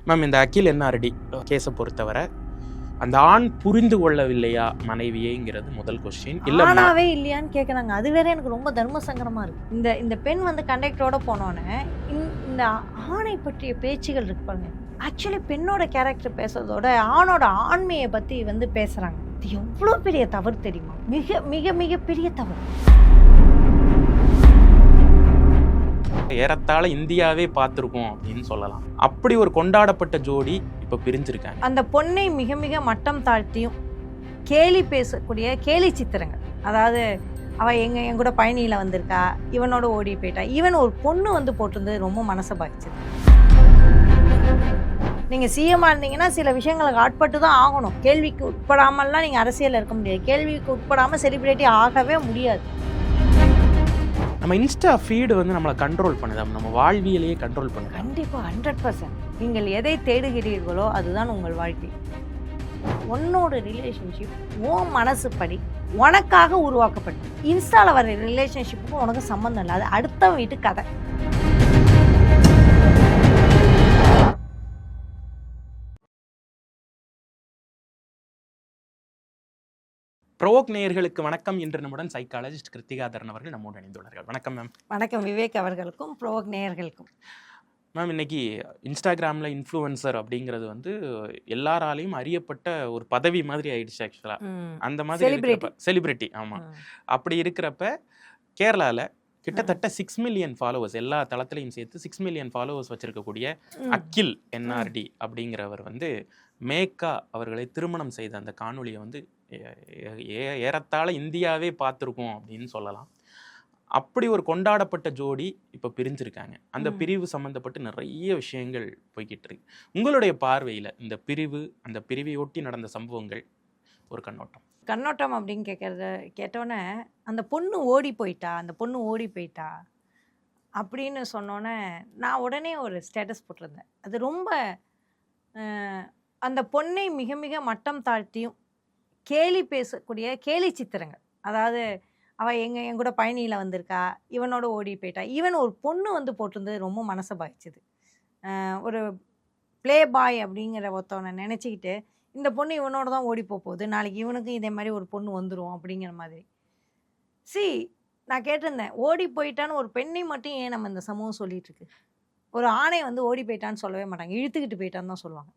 Ma'am, இந்த அகில் NRT கேஸை பொறுத்தவரை அந்த ஆண் புரிந்து கொள்ளவில்லையா மனைவியேங்கிறது முதல் கொஸ்டின். ஆனாவே இல்லையான்னு கேட்குறாங்க. அது வேற எனக்கு ரொம்ப தர்ம சங்கடமா இருக்கு. இந்த பெண் வந்து கண்டக்டரோட போனோன்னே இந்த ஆணை பற்றிய பேச்சுகள் இருக்கு பாருங்க. ஆக்சுவலி பெண்ணோட கேரக்டர் பேசுறதோட ஆணோட ஆண்மையை பத்தி வந்து பேசுறாங்க. இது எவ்வளோ பெரிய தவறு தெரியுமா? மிக மிக மிக பெரிய தவறு. ஏறத்தாழ இந்தியாவே பார்த்துருக்கோம் அப்படின்னு சொல்லலாம். அப்படி ஒரு கொண்டாடப்பட்ட ஜோடி இப்போ பிரிஞ்சிருக்காங்க. அந்த பொண்ணை மிக மிக மட்டம் தாழ்த்தியும் கேலி பேசக்கூடிய கேலி சித்திரங்கள், அதாவது அவள் என் கூட பயணியில் வந்திருக்கா, இவனோட ஓடி போயிட்டா, ஈவன் ஒரு பொண்ணு வந்து போட்டிருந்தது ரொம்ப மனசை பாதிச்சது. நீங்கள் சிஎம்மாக இருந்தீங்கன்னா சில விஷயங்களுக்கு ஆட்பட்டு தான் ஆகணும். கேள்விக்கு உட்படாமல்லாம் நீங்கள் அரசியலில் இருக்க முடியாது. கேள்விக்கு உட்படாமல் செலிபிரிட்டி ஆகவே முடியாது. நம்ம இன்ஸ்டா ஃபீடு வந்து நம்மளை கண்ட்ரோல் பண்ணுது, நம்ம வாழ்வியலையே கண்ட்ரோல் பண்ணுது. கண்டிப்பாக 100%. நீங்கள் எதை தேடுகிறீர்களோ அதுதான் உங்கள் வாழ்க்கை. உன்னோட ரிலேஷன்ஷிப் உன் மனசு படி உனக்காக உருவாக்கப்பட்டது. இன்ஸ்டாவில் வர ரிலேஷன்ஷிப்புக்கும் உனக்கு சம்மந்தம் இல்லை, அது அடுத்த வீட்டு கதை. ப்ரோவோக் நேயர்களுக்கு வணக்கம். இன்று நம்முடன் சைக்காலஜிஸ்ட் கிருத்திகா தரன் அவர்கள் நம்மோடு இணைந்துள்ளார்கள். வணக்கம் மேம். வணக்கம் விவேக் அவர்களுக்கும் ப்ரோவோக் நேயர்களுக்கும். மேம், இன்னைக்கு இன்ஸ்டாகிராமில் இன்ஃப்ளூயன்சர் அப்படிங்கிறது வந்து எல்லாராலையும் அறியப்பட்ட ஒரு பதவி மாதிரி ஆயிடுச்சு. ஆக்சுவலாக அந்த மாதிரி செலிபிரிட்டி. ஆமாம். அப்படி இருக்கிறப்ப கேரளாவில் கிட்டத்தட்ட 6 மில்லியன் ஃபாலோவர்ஸ், எல்லா தளத்திலையும் சேர்த்து 6 மில்லியன் ஃபாலோவர்ஸ் வச்சிருக்கக்கூடிய அகில் என்ஆர்டி அப்படிங்கிறவர் வந்து மேக்கா அவர்களை திருமணம் செய்த அந்த காணொலியை வந்து ஏறத்தாழ இந்தியாவே பார்த்துருக்கோம் அப்படின்னு சொல்லலாம். அப்படி ஒரு கொண்டாடப்பட்ட ஜோடி இப்போ பிரிஞ்சிருக்காங்க. அந்த பிரிவு சம்மந்தப்பட்டு நிறைய விஷயங்கள் போய்கிட்டு இருக்கு. உங்களுடைய பார்வையில் இந்த பிரிவு, அந்த பிரிவையொட்டி நடந்த சம்பவங்கள் ஒரு கண்ணோட்டம் அப்படின்னு கேட்டோன்னே அந்த பொண்ணு ஓடி போயிட்டா அப்படின்னு சொன்னோன்னே நான் உடனே ஒரு ஸ்டேட்டஸ் போட்டிருந்தேன். அது ரொம்ப அந்த பொண்ணை மிக மிக மட்டம் தாழ்த்தியும் கேலி பேசக்கூடிய கேலி சித்திரங்கள், அதாவது அவள் என் கூட பயணியில் வந்திருக்கா, இவனோட ஓடி போயிட்டா, ஈவன் ஒரு பொண்ணு வந்து போட்டிருந்தது ரொம்ப மனசை பாதிச்சது. ஒரு ப்ளே பாய் அப்படிங்கிற ஒருத்தவனை நினச்சிக்கிட்டு இந்த பொண்ணு இவனோட தான் ஓடி போகுது, நாளைக்கு இவனுக்கும் இதே மாதிரி ஒரு பொண்ணு வந்துடும் அப்படிங்கிற மாதிரி. நான் கேட்டிருந்தேன், ஓடி போயிட்டான்னு ஒரு பெண்ணை மட்டும் ஏன் நம்ம இந்த சமூகம் சொல்லிட்டு இருக்கு? ஒரு ஆணை வந்து ஓடி போயிட்டான்னு சொல்லவே மாட்டாங்க, இழுத்துக்கிட்டு போயிட்டான்னு தான் சொல்லுவாங்க.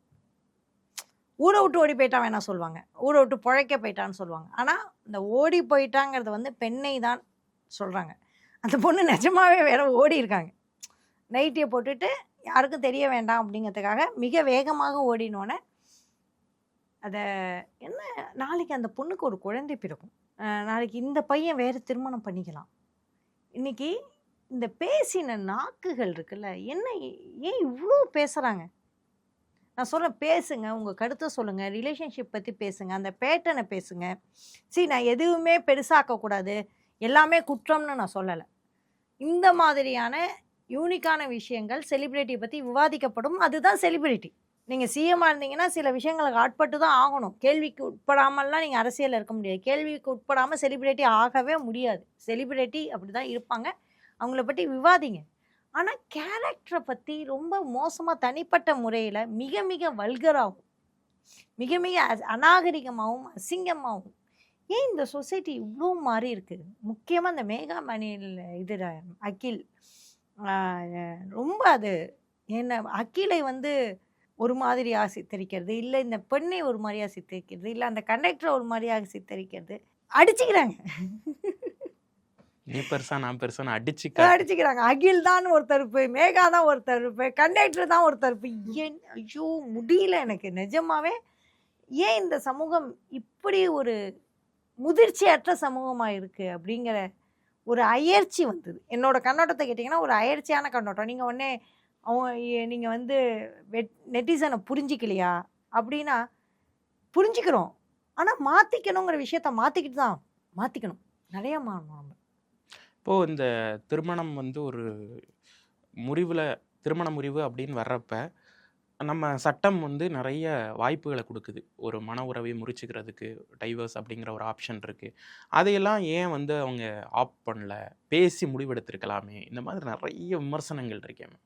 ஊரை விட்டு ஓடி போயிட்டான் வேணா சொல்லுவாங்க, ஊரை விட்டு பிழைக்க போயிட்டான்னு சொல்லுவாங்க. ஆனால் இந்த ஓடி போயிட்டாங்கிறது வந்து பெண்ணை தான் சொல்கிறாங்க. அந்த பொண்ணு நிஜமாவே வேற ஓடி இருக்காங்க. நைட்டியை போட்டுட்டு யாருக்கும் தெரிய வேண்டாம் அப்படிங்கிறதுக்காக மிக வேகமாக ஓடினோன்னே அதை என்ன, நாளைக்கு அந்த பொண்ணுக்கு ஒரு குழந்தை பிறக்கும், நாளைக்கு இந்த பையன் வேறு திருமணம் பண்ணிக்கலாம். இன்றைக்கி இந்த பேசின நாக்குகள் இருக்குல்ல, என்ன ஏன் இவ்வளோ பேசுகிறாங்க? நான் சொல்கிறேன், பேசுங்க, உங்கள் கருத்தை சொல்லுங்கள், ரிலேஷன்ஷிப் பற்றி பேசுங்க, அந்த பேட்டர்னை பேசுங்க. நான் எதுவுமே பெருசாக்கக்கூடாது, எல்லாமே குற்றம்னு நான் சொல்லலை. இந்த மாதிரியான யூனிக்கான விஷயங்கள் செலிபிரிட்டியை பற்றி விவாதிக்கப்படும், அதுதான் செலிபிரிட்டி. நீங்கள் சிஎம்மாக இருந்தீங்கன்னா சில விஷயங்களுக்கு ஆட்பட்டு தான் ஆகணும். கேள்விக்கு உட்படாமல்லாம் நீங்கள் அரசியலில் இருக்க முடியாது. கேள்விக்கு உட்படாமல் செலிபிரிட்டி ஆகவே முடியாது. செலிபிரிட்டி அப்படி தான் இருப்பாங்க, அவங்கள பற்றி விவாதிங்க. ஆனால் கேரக்டரை பற்றி ரொம்ப மோசமாக தனிப்பட்ட முறையில் மிக மிக வல்கராகவும் மிக மிக அநாகரிகமாகவும் அசிங்கமாகவும் ஏன் இந்த சொசைட்டி இவ்வளோ மாறி இருக்குது? முக்கியமாக இந்த மேகா மணியில் அகில் ரொம்ப அது என்ன, அகிலை வந்து ஒரு மாதிரியாக சித்தரிக்கிறது, இல்லை இந்த பெண்ணை ஒரு மாதிரியாக சித்தரிக்கிறது, இல்லை அந்த கண்டக்டரை ஒரு மாதிரியாக சித்தரிக்கிறது, அடிச்சுக்கிறாங்க. நீ பெருசா நான் பெருசான்னு அடிச்சுக்கிறாங்க. அகில் தான் ஒரு தரப்பு, மேகா தான் ஒரு தரப்பு, கண்டக்டர் தான் ஒரு தரப்பு. ஏன் ஐயோ முடியல எனக்கு நிஜமாவே. ஏன் இந்த சமூகம் இப்படி ஒரு முதிர்ச்சியற்ற சமூகமாக இருக்குது அப்படிங்கிற ஒரு அயற்சி வந்தது. என்னோட கண்ணோட்டத்தை கேட்டிங்கன்னா ஒரு அயற்சியான கண்ணோட்டம். நீங்கள் உடனே நீங்கள் வந்து நெட்டிசனை புரிஞ்சிக்கலையா அப்படின்னா, புரிஞ்சிக்கிறோம், ஆனால் மாற்றிக்கணுங்கிற விஷயத்த மாற்றிக்கணும், நிறையா மாறணும் நம்ம. இப்போது இந்த திருமணம் வந்து ஒரு திருமண முறிவு அப்படின்னு வர்றப்ப நம்ம சட்டம் வந்து நிறைய வாய்ப்புகளை கொடுக்குது. ஒரு மன உறவை முறிச்சுக்கிறதுக்கு டைவர்ஸ் அப்படிங்கிற ஒரு ஆப்ஷன் இருக்குது. அதையெல்லாம் ஏன் வந்து அவங்க ஆப்ட் பண்ணல, பேசி முடிவெடுத்திருக்கலாமே, இந்த மாதிரி நிறைய விமர்சனங்கள் இருக்கேன்.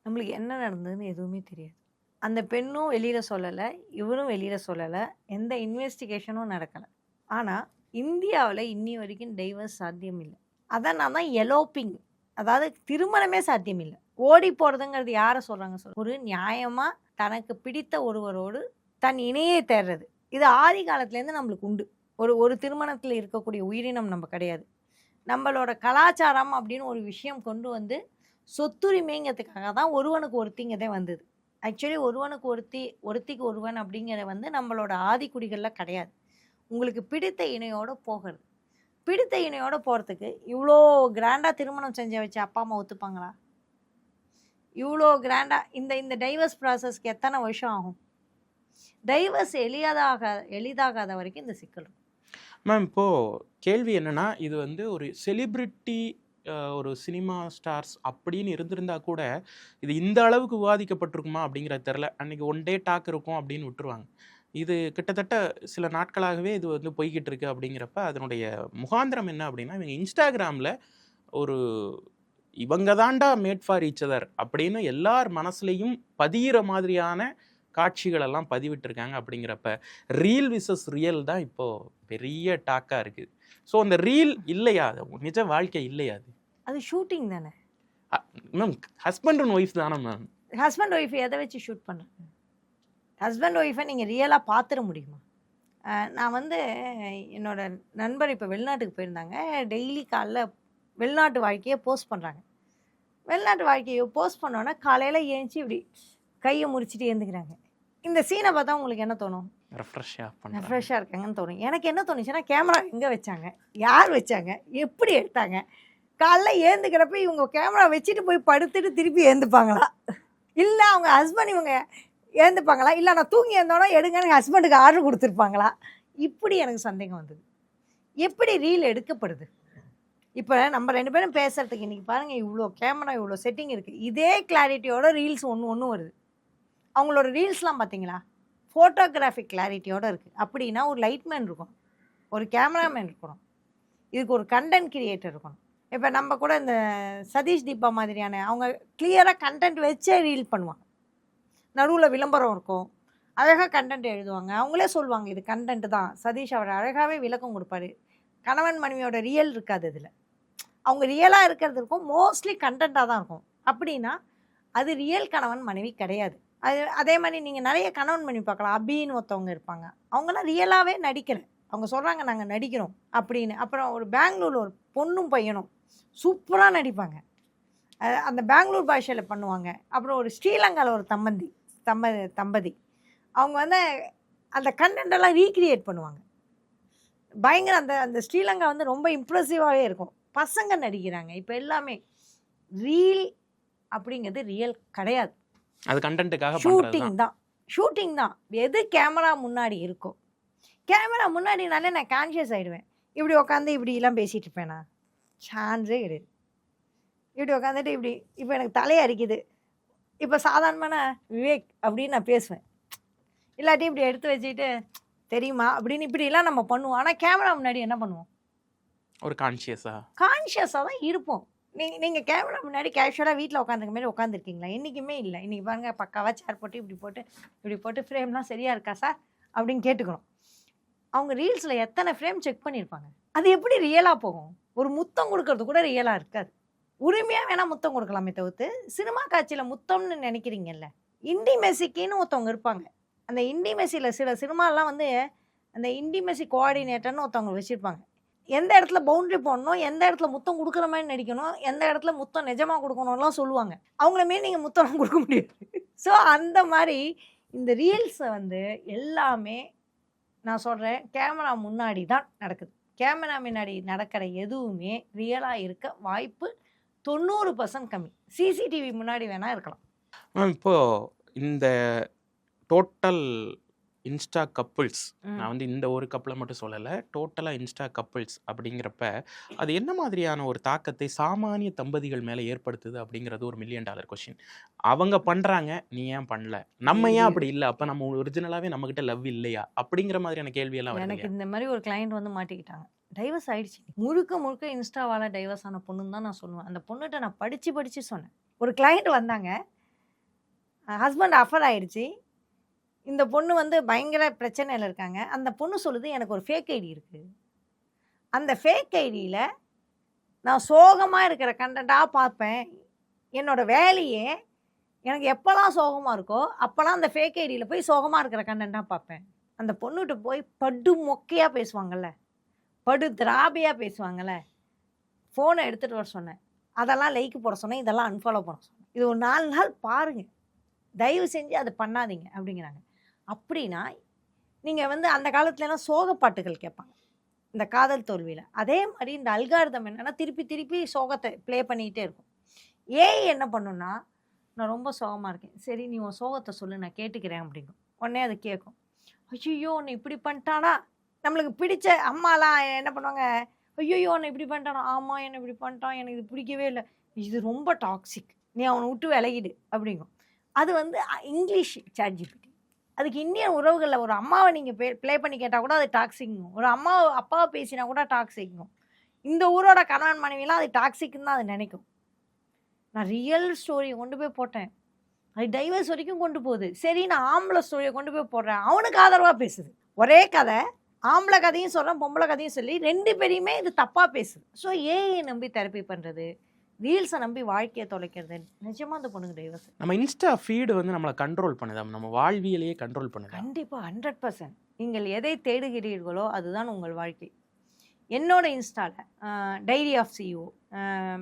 நம்மளுக்கு என்ன நடந்ததுன்னு எதுவுமே தெரியாது. அந்த பெண்ணும் வெளியில் சொல்லலை, இவரும் வெளியில் சொல்லலை, எந்த இன்வெஸ்டிகேஷனும் நடக்கலை. ஆனால் இந்தியாவில் இன்னி வரைக்கும் டைவர்ஸ் சாத்தியம் இல்லை. அதான் நான் தான் எலோப்பிங், அதாவது திருமணமே சாத்தியம் இல்லை. ஓடி போகிறதுங்கிறது யாரை சொல்கிறாங்க ஒரு நியாயமாக தனக்கு பிடித்த ஒருவரோடு தன் இணையை தேடுறது. இது ஆதி காலத்துலேருந்து நம்மளுக்கு உண்டு. ஒரு திருமணத்தில் இருக்கக்கூடிய உயிரினம் நம்ம கிடையாது. நம்மளோட கலாச்சாரம் அப்படின்னு ஒரு விஷயம் கொண்டு வந்து சொத்துரிமைங்கிறதுக்காக தான் ஒருவனுக்கு ஒருத்திங்கதே வந்தது. ஆக்சுவலி ஒருவனுக்கு ஒருத்திக்கு ஒருவன் அப்படிங்கிற வந்து நம்மளோட ஆதிக்குடிகளில் கிடையாது. உங்களுக்கு பிடித்த இணையோடு போகிறது. பிடித்த இணையோடு போகிறதுக்கு இவ்வளோ கிராண்டாக திருமணம் செஞ்ச வச்சு அப்பா அம்மா ஒத்துப்பாங்களா? இவ்வளோ கிராண்டாக இந்த டைவர்ஸ் ப்ராசஸ்க்கு எத்தனை வருஷம் ஆகும்? டைவர்ஸ் எளிதாகாத வரைக்கும் இந்த சிக்கல் இருக்கும். மேம் இப்போது கேள்வி என்னென்னா, இது வந்து ஒரு செலிப்ரிட்டி, ஒரு சினிமா ஸ்டார்ஸ் அப்படின்னு இருந்திருந்தா கூட இது இந்த அளவுக்கு விவாதிக்கப்பட்டிருக்குமா அப்படிங்கிறது தெரில. அன்றைக்கி ஒன் டே டாக் இருக்கும் அப்படின்னு விட்டுருவாங்க. இது கிட்டத்தட்ட சில நாட்களாகவே இது வந்து போய்கிட்டு இருக்கு. அப்படிங்கிறப்ப அதனுடைய முகாந்திரம் என்ன அப்படின்னா, இவங்க இன்ஸ்டாகிராமில் ஒரு இவங்க தாண்டா மேட் ஃபார் ஈச் அதர் அப்படின்னு எல்லார் மனசுலையும் பதிகிற மாதிரியான காட்சிகளெல்லாம் பதிவிட்டிருக்காங்க. அப்படிங்கிறப்ப ரீல் விசஸ் ரியல் தான் இப்போது பெரிய டாக்காக இருக்குது. ஸோ அந்த ரீல் இல்லையா, அது நிஜ வாழ்க்கை இல்லையா? அது ஷூட்டிங் தானே மேம். ஹஸ்பண்ட் அண்ட் ஒய்ஃப் தானே மேம். ஹஸ்பண்ட் ஒய்ஃப் எதை வச்சு ஷூட் பண்ணுறாங்க? ஹஸ்பண்ட் ஒய்ஃபை நீங்கள் ரியலாக பார்த்துட முடியுமா? நான் வந்து என்னோட நண்பர் இப்போ வெளிநாட்டுக்கு போயிருந்தாங்க. டெய்லி காலைல வெளிநாட்டு வாழ்க்கையை போஸ்ட் பண்ணுறாங்க. வெளிநாட்டு வாழ்க்கையை போஸ்ட் பண்ணோன்னா காலையில் ஏஞ்சி இப்படி கையை முறிச்சிட்டு எழுந்துக்கிறாங்க. இந்த சீனை பார்த்தா உங்களுக்கு என்ன தோணும்? ரெஃப்ரெஷ்ஷாக இருக்காங்கன்னு தோணும். எனக்கு என்ன தோணுச்சுன்னா, கேமரா எங்கே வச்சாங்க, யார் வச்சாங்க, எப்படி எடுத்தாங்க? காலைல ஏந்துக்கிறப்ப இவங்க கேமரா வச்சுட்டு போய் படுத்துட்டு திருப்பி ஏந்துப்பாங்களா? இல்லை அவங்க ஹஸ்பண்ட் இவங்க ஏந்துப்பாங்களா? இல்லை நான் தூங்கி இருந்தோன்னா எடுங்கன்னு ஹஸ்பண்டுக்கு ஆர்டர் கொடுத்துருப்பாங்களா? இப்படி எனக்கு சந்தேகம் வந்தது. எப்படி ரீல் எடுக்கப்படுது? இப்போ நம்ம 2 பேரும் பேசுகிறதுக்கு இன்றைக்கி பாருங்கள், இவ்வளோ கேமரா, இவ்வளோ செட்டிங் இருக்குது. இதே கிளாரிட்டியோட ரீல்ஸ் ஒன்று வருது. அவங்களோட ரீல்ஸ்லாம் பார்த்தீங்களா, ஃபோட்டோகிராஃபிக் கிளாரிட்டியோடு இருக்குது. அப்படின்னா ஒரு லைட்மேன் இருக்கணும், ஒரு கேமராமேன் இருக்கணும், இதுக்கு ஒரு கண்டென்ட் கிரியேட்டர் இருக்கணும். இப்போ நம்ம கூட இந்த சதீஷ் தீபா மாதிரியான அவங்க கிளியராக கண்டென்ட் வச்சே ரீல் பண்ணுவாங்க. நடுவில் விளம்பரம் இருக்கும், அழகாக கண்டென்ட் எழுதுவாங்க, அவங்களே சொல்லுவாங்க இது கண்டென்ட் தான். சதீஷ் அவர் அழகாகவே விளக்கம் கொடுப்பாரு. கணவன் மனைவியோட ரியல் இருக்காது இதில். அவங்க ரியலாக இருக்கிறது இருக்கும், மோஸ்ட்லி கண்டென்ட்டாக தான் இருக்கும். அப்படின்னா அது ரியல் கணவன் மனைவி கிடையாது. அதே மாதிரி நீங்கள் நிறைய கணவன் மனைவி பார்க்கலாம். அபின்னு ஒருத்தவங்க இருப்பாங்க, அவங்களாம் ரியலாகவே நடிக்கலை. அவங்க சொல்கிறாங்க நாங்கள் நடிக்கிறோம் அப்படின்னு. அப்புறம் ஒரு பெங்களூரில் ஒரு பொண்ணும் பையனும் சூப்பராக நடிப்பாங்க, அந்த பெங்களூர் பாஷையில் பண்ணுவாங்க. அப்புறம் ஒரு ஸ்ரீலங்காவில் ஒரு தம்பதி அவங்க வந்து அந்த கண்டென்ட்டெல்லாம் ரீக்ரியேட் பண்ணுவாங்க. பயங்கர அந்த ஸ்ரீலங்கா வந்து ரொம்ப இம்ப்ரெசிவாகவே இருக்கும். பசங்க நடிக்கிறாங்க. இப்போ எல்லாமே ரீல் அப்படிங்கிறது ரியல் கிடையாது, அது கண்டென்ட்டுக்காக ஷூட்டிங் தான். எது கேமரா முன்னாடி இருக்கும், கேமரா முன்னாடினாலே நான் கான்ஷியஸ் ஆகிடுவேன். இப்படி உட்காந்து இப்படிலாம் பேசிகிட்டு இருப்பேனா? சான்ஸே கிடையாது. இப்படி உட்காந்துட்டு இப்படி இப்போ எனக்கு தலையை அரிக்குது, இப்போ சாதாரணமான விவேக் அப்படின்னு நான் பேசுவேன். இல்லாட்டி இப்படி எடுத்து வச்சுக்கிட்டு தெரியுமா அப்படின்னு இப்படிலாம் நம்ம பண்ணுவோம். ஆனால் கேமரா முன்னாடி என்ன பண்ணுவோம்? ஒரு கான்ஷியஸாக தான் இருப்போம். நீங்கள் கேமரா முன்னாடி கேஷுவலாக வீட்டில் உட்காந்துக்க மாதிரி உட்காந்துருக்கீங்களா? என்றைக்குமே இல்லை. இன்றைக்கி பாருங்கள், பக்காவாக சேர் போட்டு இப்படி போட்டு ஃப்ரேம்லாம் சரியாக இருக்கா சார் அப்படின்னு கேட்டுக்கணும். அவங்க ரீல்ஸில் எத்தனை ஃப்ரேம் செக் பண்ணியிருப்பாங்க. அது எப்படி ரியலாக போகும்? ஒரு முத்தம் கொடுக்கறது கூட ரியலாக இருக்காது. உரிமையாக வேணால் முத்தம் கொடுக்கலாமே தவிர்த்து சினிமா காட்சியில் முத்தம்னு நினைக்கிறீங்கல்ல, இன்டிமெசிக்கின்னு ஒருத்தவங்க இருப்பாங்க. அந்த இன்டிமெசியில் சில சினிமாலாம் வந்து அந்த இன்டிமெசி கோஆர்டினேட்டர்னு ஒருத்தவங்க வச்சுருப்பாங்க. எந்த இடத்துல பவுண்ட்ரி போடணும், எந்த இடத்துல முத்தம் கொடுக்குற மாதிரி நடிக்கணும், எந்த இடத்துல முத்தம் நிஜமாக கொடுக்கணும்லாம் சொல்லுவாங்க. அவங்கள மாரி நீங்கள் முத்தம்லாம் கொடுக்க முடியாது. ஸோ அந்த மாதிரி இந்த ரீல்ஸை வந்து எல்லாமே நான் சொல்கிறேன், கேமரா முன்னாடி தான் நடக்குது. கேமரா முன்னாடி நடக்கிற எதுவுமே ரியலாக இருக்க வாய்ப்பு 90% கம்மி. சிசிடிவி முன்னாடி வேணால் இருக்கலாம். இப்போது இந்த டோட்டல் இன்ஸ்டா கப்புள்ஸ், நான் வந்து இந்த ஒரு கப்பலை மட்டும் சொல்லலை, டோட்டலாக இன்ஸ்டா கப்புள்ஸ் அப்படிங்கிறப்ப அது என்ன மாதிரியான ஒரு தாக்கத்தை சாமானிய தம்பதிகள் மேலே ஏற்படுத்துது அப்படிங்கிறது ஒரு $1 மில்லியன் கொஷின். அவங்க பண்ணுறாங்க, நீ ஏன் பண்ணல, நம்ம ஏன் அப்படி இல்லை, அப்போ நம்ம ஒரிஜினலாகவே நம்மக்கிட்ட லவ் இல்லையா அப்படிங்கிற மாதிரியான கேள்வியெல்லாம் எனக்கு இந்த மாதிரி ஒரு கிளைண்ட் வந்து மாட்டிக்கிட்டாங்க. டைவர்ஸ் ஆயிடுச்சு, முழுக்க இன்ஸ்டாவால் டைவர்ஸ் ஆன பொண்ணுன்னு தான் நான் சொல்லுவேன். அந்த பொண்ணுகிட்ட நான் படித்து சொன்னேன். ஒரு கிளைண்ட் வந்தாங்க, ஹஸ்பண்ட் அஃபர் ஆயிடுச்சு. இந்த பொண்ணு வந்து பயங்கர பிரச்சனையில் இருக்காங்க. அந்த பொண்ணு சொல்லுது எனக்கு ஒரு ஃபேக் ஐடி இருக்குது. அந்த ஃபேக் ஐடியில் நான் சோகமாக இருக்கிற கண்டென்ட்டாக பார்ப்பேன். என்னோட வேலையே எனக்கு எப்போல்லாம் சோகமாக இருக்கோ அப்போல்லாம் அந்த ஃபேக் ஐடியில் போய் சோகமாக இருக்கிற கண்டென்ட்டாக பார்ப்பேன். அந்த பொண்ணுகிட்ட போய் படு மொக்கையாக பேசுவாங்கள்ல, படு திராபியாக பேசுவாங்கள்ல, ஃபோனை எடுத்துகிட்டு வர சொன்னேன். அதெல்லாம் லைக் போட சொன்னேன், இதெல்லாம் அன்ஃபாலோ பண்ண சொன்னேன். இது ஒரு 4 நாள் பாருங்கள், தயவு செஞ்சு அதை பண்ணாதீங்க அப்படிங்கிறாங்க. அப்படின்னா நீங்கள் வந்து அந்த காலத்துலலாம் சோக பாட்டுகள் கேட்பாங்க இந்த காதல் தோல்வியில். அதே மாதிரி இந்த அல்காரிதம் என்னென்னா திருப்பி திருப்பி சோகத்தை ப்ளே பண்ணிக்கிட்டே இருக்கும். ஏஐ என்ன பண்ணுன்னா, நான் ரொம்ப சோகமாக இருக்கேன், சரி நீ உன் சோகத்தை சொல்லு நான் கேட்டுக்கிறேன் அப்படிங்கும். உடனே அது கேட்கும். ஐயோ உன்னை இப்படி பண்ணிட்டானா. நம்மளுக்கு பிடிச்ச அம்மாலாம் என்ன பண்ணுவாங்க, ஐயோ உன்னை இப்படி பண்ணிட்டானா, ஆமாம் என்னை இப்படி பண்ணிட்டான், எனக்கு இது பிடிக்கவே இல்லை, இது ரொம்ப டாக்ஸிக், நீ அவனை விட்டு விலகிடு அப்படிங்கும். அது வந்து இங்கிலீஷ் சாட்ஜிபிடி. அதுக்கு இந்தியன் உறவுகளில் ஒரு அம்மாவை நீங்கள் ப்ளே பண்ணி கேட்டால் கூட அது டாக்ஸிக்கும், ஒரு அப்பாவை பேசினா கூட டாக்ஸிக்கும். இந்த ஊரோட கணவன் மனைவிலாம் அது டாக்ஸிக்குன்னு தான் அது நினைக்கும். நான் ரியல் ஸ்டோரியை கொண்டு போய் போட்டேன், அது டைவர்ஸ் வரைக்கும் கொண்டு போகுது. சரி நான் ஆம்பளை ஸ்டோரியை கொண்டு போய் போடுறேன், அவனுக்கு ஆதரவாக பேசுது. ஒரே கதை, ஆம்பளை கதையும் சொல்கிறேன் பொம்பளை கதையும் சொல்லி 2 பேரையுமே இது தப்பாக பேசுது. ஸோ ஏஐ நம்பி தெரப்பி பண்ணுறது, ரீல்ஸை நம்பி வாழ்க்கையை தொலைக்கிறது, நிஜமாக அந்த பொண்ணுங்க டைவர்ஸ். நம்ம இன்ஸ்டா ஃபீடு வந்து நம்மளை கண்ட்ரோல் பண்ணுது, நம்ம வாழ்வியலையே கண்ட்ரோல் பண்ணுது. கண்டிப்பாக 100%. நீங்கள் எதை தேடுகிறீர்களோ அதுதான் உங்கள் வாழ்க்கை. என்னோட இன்ஸ்டாவில் diary of CEO,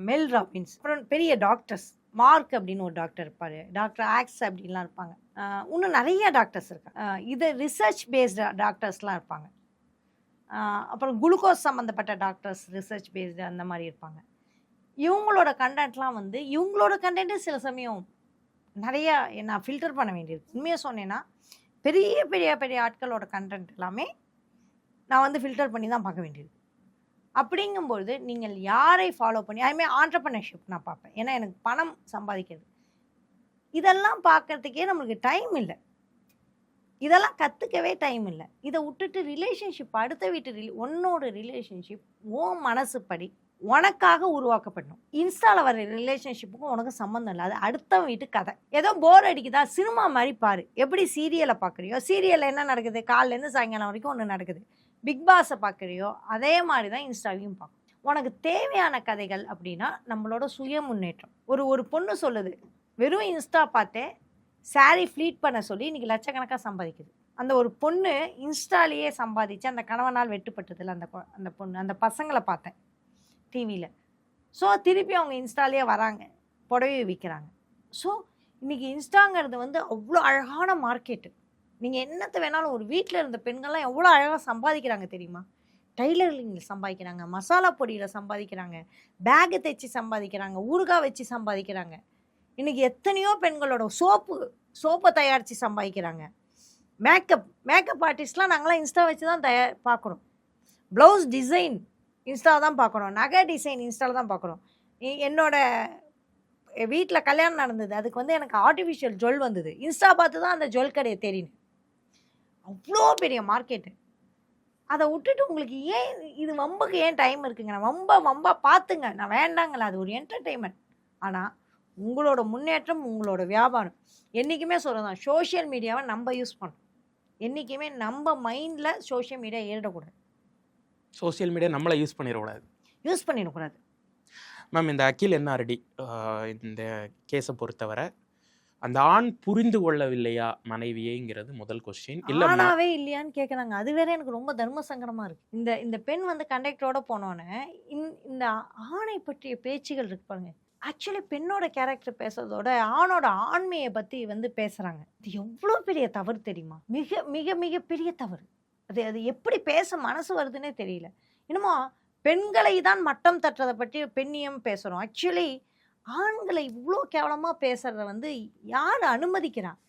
Mel Robbins, அப்புறம் பெரிய டாக்டர்ஸ், மார்க் அப்படின்னு ஒரு டாக்டர் இருப்பார், டாக்டர் ஆக்ஸ் அப்படின்லாம் இருப்பாங்க, இன்னும் நிறைய டாக்டர்ஸ் இருக்காங்க. இது ரிசர்ச் பேஸ்டு டாக்டர்ஸ்லாம் இருப்பாங்க. அப்புறம் குளுக்கோஸ் சம்மந்தப்பட்ட டாக்டர்ஸ் ரிசர்ச் பேஸ்டு அந்த மாதிரி இருப்பாங்க. இவங்களோட கண்டென்ட்லாம் வந்து இவங்களோட கண்டென்ட்டு சில சமயம் நிறையா நான் ஃபில்டர் பண்ண வேண்டியது. உண்மையாக சொன்னேன்னா பெரிய பெரிய பெரிய ஆட்களோட கண்டென்ட் எல்லாமே நான் வந்து ஃபில்டர் பண்ணி தான் பார்க்க வேண்டியது. அப்படிங்கும்பொழுது நீங்கள் யாரை ஃபாலோ பண்ணி, அதுமாதிரி ஆண்டர்ப்ரனர்ஷிப் நான் பார்ப்பேன். ஏன்னா எனக்கு பணம் சம்பாதிக்கிறது, இதெல்லாம் பார்க்கறதுக்கே நம்மளுக்கு டைம் இல்லை, இதெல்லாம் கற்றுக்கவே டைம் இல்லை. இதை விட்டுட்டு ரிலேஷன்ஷிப், அடுத்த வீட்டு உன்னோட ரிலேஷன்ஷிப் உன் மனசுப்படி உனக்காக உருவாக்கப்படணும். இன்ஸ்டாவில் வர ரிலேஷன்ஷிப்புக்கும் உனக்கு சம்மந்தம் இல்லை, அது அடுத்த வீட்டு கதை. ஏதோ போர் அடிக்குதா, சினிமா மாதிரி பாரு. எப்படி சீரியலை பார்க்குறியோ, சீரியலில் என்ன நடக்குது, காலையிலேருந்து சாயங்காலம் வரைக்கும் ஒன்று நடக்குது. பிக் பாஸை பார்க்குறியோ அதே மாதிரி தான் இன்ஸ்டாவையும் பார்க்கும். உனக்கு தேவையான கதைகள் அப்படின்னா நம்மளோட சுய முன்னேற்றம். ஒரு பொண்ணு சொல்லுது, வெறும் இன்ஸ்டா பார்த்தே சாரி ஃப்ளீட் பண்ண சொல்லி இன்றைக்கி லட்சக்கணக்காக சம்பாதிக்குது. அந்த ஒரு பொண்ணு இன்ஸ்டாலேயே சம்பாதிச்சு அந்த கணவனால் வெட்டுப்பட்டதில்ல அந்த பொண்ணு, அந்த பசங்களை பார்த்தேன் டிவியில். ஸோ திருப்பி அவங்க இன்ஸ்டாலேயே வராங்க, புடவை விற்கிறாங்க. ஸோ இன்றைக்கி இன்ஸ்டாங்கிறது வந்து அவ்வளோ அழகான மார்க்கெட்டு. நீங்கள் என்னத்தை வேணாலும், ஒரு வீட்டில் இருந்த பெண்கள்லாம் எவ்வளோ அழகாக சம்பாதிக்கிறாங்க தெரியுமா? டைலரிங்கில் சம்பாதிக்கிறாங்க, மசாலா பொடியில் சம்பாதிக்கிறாங்க, பேகு தைச்சி சம்பாதிக்கிறாங்க, ஊறுகாய் வச்சு சம்பாதிக்கிறாங்க. இன்றைக்கி எத்தனையோ பெண்களோட சோப்பை தயாரித்து சம்பாதிக்கிறாங்க. மேக்கப் ஆர்டிஸ்ட்லாம் நாங்களாம் இன்ஸ்டா வச்சு தான் பார்க்குறோம். ப்ளவுஸ் டிசைன் இன்ஸ்டாவில் தான் பார்க்குறோம், நகை டிசைன் இன்ஸ்டாவில் தான் பார்க்குறோம். என்னோட வீட்டில் கல்யாணம் நடந்தது, அதுக்கு வந்து எனக்கு ஆர்டிஃபிஷியல் ஜுவல் வந்தது, இன்ஸ்டா பார்த்து தான் அந்த ஜுவல் கடையை தெரியும். அவ்வளோ பெரிய மார்க்கெட்டு. அதை விட்டுட்டு உங்களுக்கு ஏன் இது வம்புக்கு ஏன் டைம் இருக்குங்க? நான் வம்பா பார்த்துங்க, நான் வேண்டாங்கல்ல, அது ஒரு என்டர்டெயின்மெண்ட். ஆனால் உங்களோட முன்னேற்றம், உங்களோட வியாபாரம் என்றைக்குமே சொல்லலாம். சோஷியல் மீடியாவை நம்ம யூஸ் பண்ணணும், என்றைக்குமே நம்ம மைண்டில் சோஷியல் மீடியா ஏறிடக்கூடாது, சோஷியல் மீடியா நம்மளை யூஸ் பண்ணிடக்கூடாது. மேம் இந்த அகில் என்ஆர்டி இந்த கேஸை பொறுத்தவரை அந்த ஆண் புரிந்து கொள்ளவில்லையா மனைவியேங்கிறது முதல் கொஸ்டின். இல்லையாவே இல்லையான்னு கேட்குறாங்க. அது வேற எனக்கு ரொம்ப தர்ம சங்கடமா இருக்கு. இந்த பெண் வந்து கண்டக்டரோட போனோன்னே இந்த ஆணை பற்றிய பேச்சுகள் இருக்கு பாருங்க. ஆக்சுவலி பெண்ணோட கேரக்டர் பேசுறதோட ஆணோட ஆண்மையை பற்றி வந்து பேசுகிறாங்க. இது எவ்வளோ பெரிய தவறு தெரியுமா? மிக மிக மிக பெரிய தவறு. அது எப்படி பேச மனசு வருதுன்னே தெரியல. இன்னமும் பெண்களை தான் மட்டம் தட்டுறதை பற்றி பெண்ணியம் பேசுகிறோம். ஆக்சுவலி ஆண்களை இவ்வளோ கேவலமாக பேசுகிறத வந்து யார் அனுமதிக்கிறான்?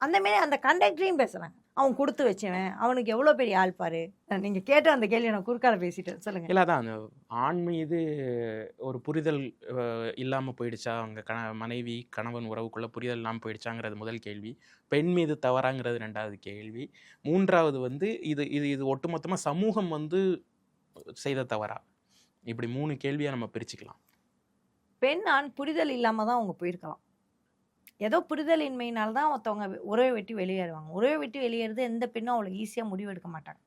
அந்தமாரி அந்த கண்டக்டரையும் பேசுகிறாங்க. அவன் கொடுத்து வச்சவன், அவனுக்கு எவ்வளோ பெரிய ஆள் பாரு. நீங்கள் கேட்ட அந்த கேள்வி நான் குறுக்கால பேசிட்டேன், சொல்லுங்கள். இல்லை தான், அந்த ஆண் மீது ஒரு புரிதல் இல்லாமல் போயிடுச்சா, அவங்க மனைவி கணவன் உறவுக்குள்ளே புரிதல் இல்லாமல் போயிடுச்சாங்கிறது முதல் கேள்வி. பெண் மீது தவறாங்கிறது 2வது கேள்வி. 3வது வந்து இது இது இது ஒட்டுமொத்தமாக சமூகம் வந்து செய்த தவறா? இப்படி 3 கேள்வியாக நம்ம பிரிச்சுக்கலாம். பெண் ஆண் புரிதல் இல்லாமல் தான் அவங்க போயிருக்கலாம். ஏதோ புரிதலின்மையினால தான் ஒருத்தவங்க உறவை விட்டு வெளியேறுவாங்க. உறவை விட்டு வெளியேறது எந்த பெண்ணும் அவ்வளோ ஈஸியாக முடிவெடுக்க மாட்டாங்க.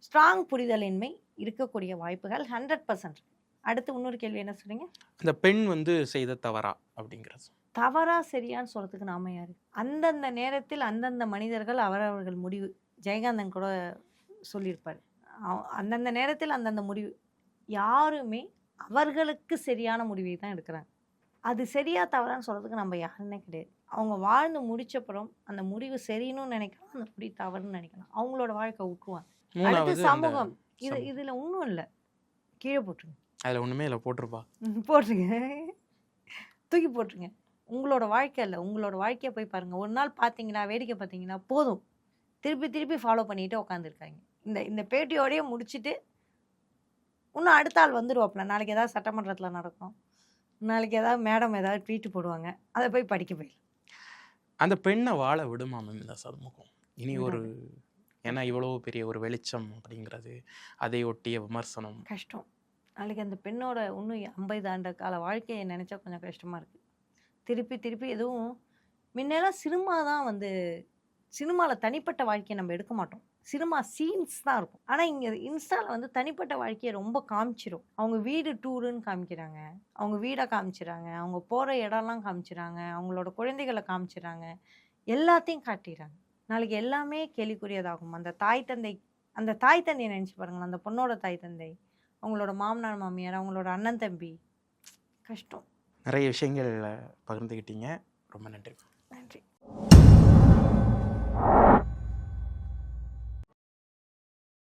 ஸ்ட்ராங் புரிதலின்மை இருக்கக்கூடிய வாய்ப்புகள் 100%. அடுத்து இன்னொரு கேள்வி என்ன சொன்னீங்க? அந்த பெண் வந்து செய்த தவறா அப்படிங்கிறது. தவறா சரியான்னு சொல்கிறதுக்கு நாம யார்? அந்தந்த நேரத்தில் அந்தந்த மனிதர்கள் அவரவர்கள் முடிவு. ஜெயகாந்தன் கூட சொல்லியிருப்பார். அந்தந்த நேரத்தில் அந்தந்த முடிவு. யாருமே அவர்களுக்கு சரியான முடிவை தான் எடுக்கிறாங்க. அது சரியா தவறான்னு சொல்கிறதுக்கு நம்ம யாருன்னே கிடையாது. அவங்க வாழ்ந்து முடிச்சப்புறம் அந்த முடிவு சரின்னு நினைக்கலாம், அந்த முடிவு தவறுன்னு நினைக்கலாம். அவங்களோட வாழ்க்கை விட்டுருவாங்க. அடுத்து சமூகம். இதில் ஒன்றும் இல்லை. கீழே போட்டுருங்க. அதில் ஒன்றுமே இல்லை, போட்டிருப்பா. போட்டுருங்க, தூக்கி போட்டுருங்க. உங்களோட வாழ்க்கை இல்லை, உங்களோட வாழ்க்கையை போய் பாருங்கள். ஒரு நாள் பார்த்தீங்கன்னா, வேடிக்கை பார்த்தீங்கன்னா போதும், திருப்பி திருப்பி ஃபாலோ பண்ணிட்டு உட்காந்துருக்காங்க. இந்த பேட்டியோடையே முடிச்சுட்டு இன்னும் அடுத்த ஆள் வந்துடுவாப்புல. நாளைக்கு ஏதாவது சட்டமன்றத்தில் நடக்கும், நாளைக்கு ஏதாவது மேடம் ஏதாவது ட்வீட் போடுவாங்க, அதை போய் படிக்க போயிடலாம். அந்த பெண்ணை வாழ விடுமா மேம் இந்த சமூகம்? இனி ஒரு ஏன்னா இவ்வளோ பெரிய ஒரு வெளிச்சம் அப்படிங்கிறது, அதை ஒட்டிய விமர்சனம் கஷ்டம். நாளைக்கு அந்த பெண்ணோட இன்னும் 50 ஆண்டு கால வாழ்க்கையை நினச்சா கொஞ்சம் கஷ்டமாக இருக்குது. திருப்பி திருப்பி எதுவும் முன்னெல்லாம் சினிமா தான் வந்து, சினிமாவில் தனிப்பட்ட வாழ்க்கையை நம்ம எடுக்க மாட்டோம், சினிமா சீன்ஸ் தான் இருக்கும். ஆனால் இங்கே இன்ஸ்டாவில் வந்து தனிப்பட்ட வாழ்க்கையை ரொம்ப காமிச்சிரும். அவங்க வீடு டூருன்னு காமிக்கிறாங்க, அவங்க வீடை காமிச்சிடுறாங்க, அவங்க போகிற இடம்லாம் காமிச்சிடுறாங்க, அவங்களோட குழந்தைகளை காமிச்சிடுறாங்க, எல்லாத்தையும் காட்டிடுறாங்க. நாளைக்கு எல்லாமே கேள்விக்குரியதாகும். அந்த தாய் தந்தையை நினச்சி பாருங்களேன். அந்த பொண்ணோட தாய் தந்தை, அவங்களோட மாமனார் மாமியார், அவங்களோட அண்ணன் தம்பி, கஷ்டம். நிறைய விஷயங்கள் பகிர்ந்துக்கிட்டீங்க. ரொம்ப நன்றி. நன்றி.